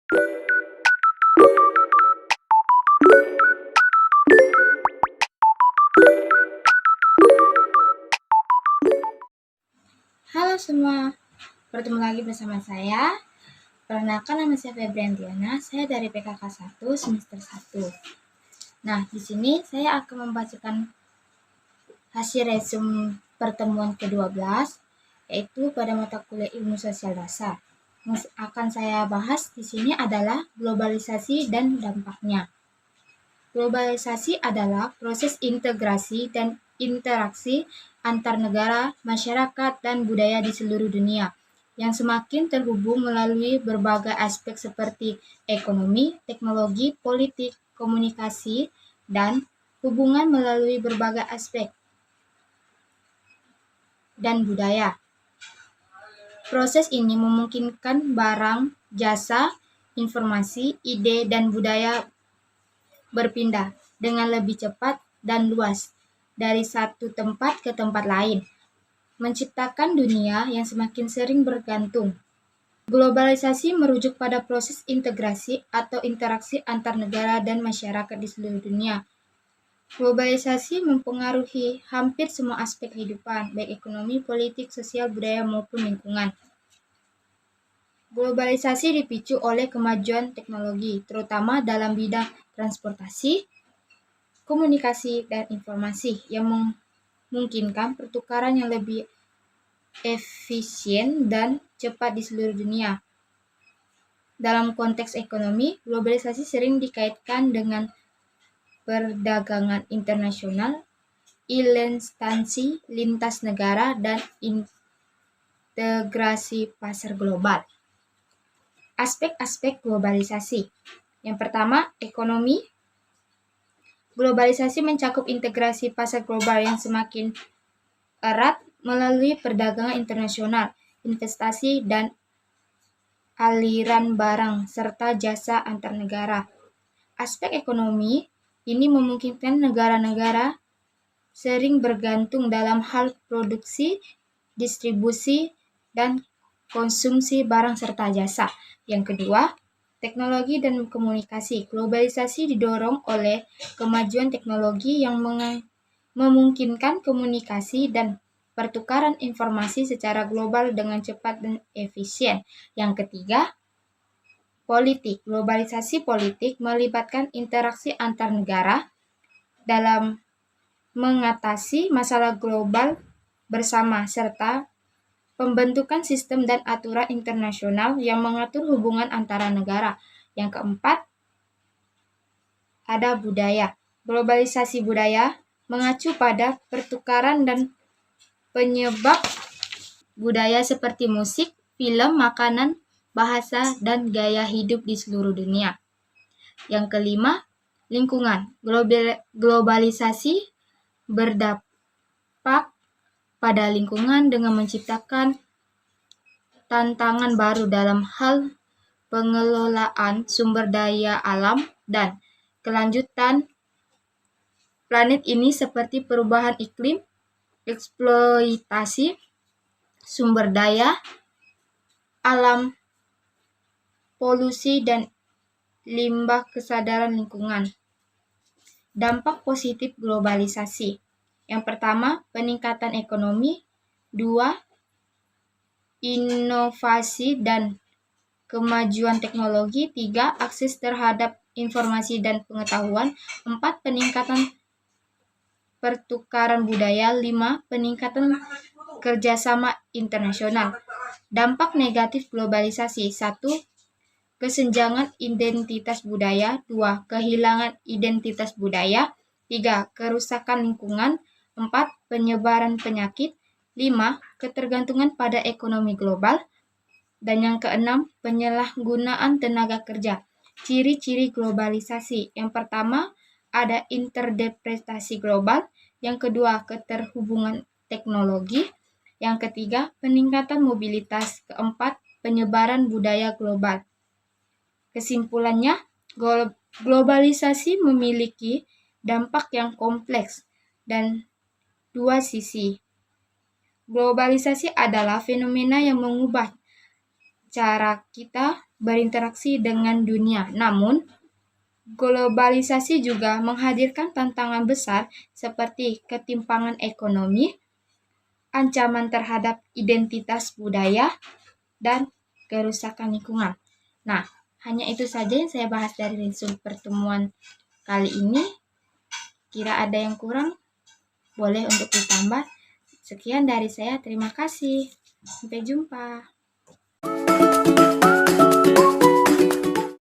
Halo semua, bertemu lagi bersama saya. Perkenalkan, nama saya Febriantiana, saya dari PKK 1 semester 1. Nah, di sini saya akan membacakan hasil resume pertemuan ke-12, yaitu pada mata kuliah Ilmu Sosial Dasar. Yang akan saya bahas di sini adalah globalisasi dan dampaknya. Globalisasi adalah proses integrasi dan interaksi antar negara, masyarakat, dan budaya di seluruh dunia yang semakin terhubung melalui berbagai aspek seperti ekonomi, teknologi, politik, komunikasi, dan hubungan melalui berbagai aspek dan budaya. Proses ini memungkinkan barang, jasa, informasi, ide, dan budaya berpindah dengan lebih cepat dan luas dari satu tempat ke tempat lain, menciptakan dunia yang semakin sering bergantung. Globalisasi merujuk pada proses integrasi atau interaksi antar negara dan masyarakat di seluruh dunia. Globalisasi mempengaruhi hampir semua aspek kehidupan, baik ekonomi, politik, sosial, budaya, maupun lingkungan. Globalisasi dipicu oleh kemajuan teknologi, terutama dalam bidang transportasi, komunikasi, dan informasi yang memungkinkan pertukaran yang lebih efisien dan cepat di seluruh dunia. Dalam konteks ekonomi, globalisasi sering dikaitkan dengan perdagangan internasional, instansi lintas negara, dan integrasi pasar global. Aspek-aspek globalisasi. Yang pertama, ekonomi. Globalisasi mencakup integrasi pasar global yang semakin erat melalui perdagangan internasional, investasi, dan aliran barang serta jasa antar negara. Aspek ekonomi ini memungkinkan negara-negara sering bergantung dalam hal produksi, distribusi, dan konsumsi barang serta jasa. Yang kedua, teknologi dan komunikasi. Globalisasi didorong oleh kemajuan teknologi yang memungkinkan komunikasi dan pertukaran informasi secara global dengan cepat dan efisien. Yang ketiga, politik. Globalisasi politik melibatkan interaksi antar negara dalam mengatasi masalah global bersama serta pembentukan sistem dan aturan internasional yang mengatur hubungan antara negara. Yang keempat, ada budaya. Globalisasi budaya mengacu pada pertukaran dan penyebab budaya seperti musik, film, makanan, bahasa, dan gaya hidup di seluruh dunia. Yang kelima, lingkungan. Globalisasi berdampak pada lingkungan dengan menciptakan tantangan baru dalam hal pengelolaan sumber daya alam dan kelanjutan planet ini seperti perubahan iklim, eksploitasi sumber daya alam, polusi, dan limbah kesadaran lingkungan. Dampak positif globalisasi. Yang pertama, peningkatan ekonomi. 2, inovasi dan kemajuan teknologi. 3, akses terhadap informasi dan pengetahuan. 4, peningkatan pertukaran budaya. 5, peningkatan kerjasama internasional. Dampak negatif globalisasi. 1, kesenjangan identitas budaya. 2, kehilangan identitas budaya. 3, kerusakan lingkungan. 4, penyebaran penyakit. 5, ketergantungan pada ekonomi global. Dan yang keenam, penyalahgunaan tenaga kerja. Ciri-ciri globalisasi. Yang pertama, ada interdepretasi global. Yang kedua, keterhubungan teknologi. Yang ketiga, peningkatan mobilitas. Keempat, penyebaran budaya global. Kesimpulannya, globalisasi memiliki dampak yang kompleks dan dua sisi. Globalisasi adalah fenomena yang mengubah cara kita berinteraksi dengan dunia. Namun, globalisasi juga menghadirkan tantangan besar seperti ketimpangan ekonomi, ancaman terhadap identitas budaya, dan kerusakan lingkungan. Nah, hanya itu saja yang saya bahas dari pertemuan kali ini. Kira ada yang kurang, boleh untuk ditambah. Sekian dari saya, terima kasih. Sampai jumpa.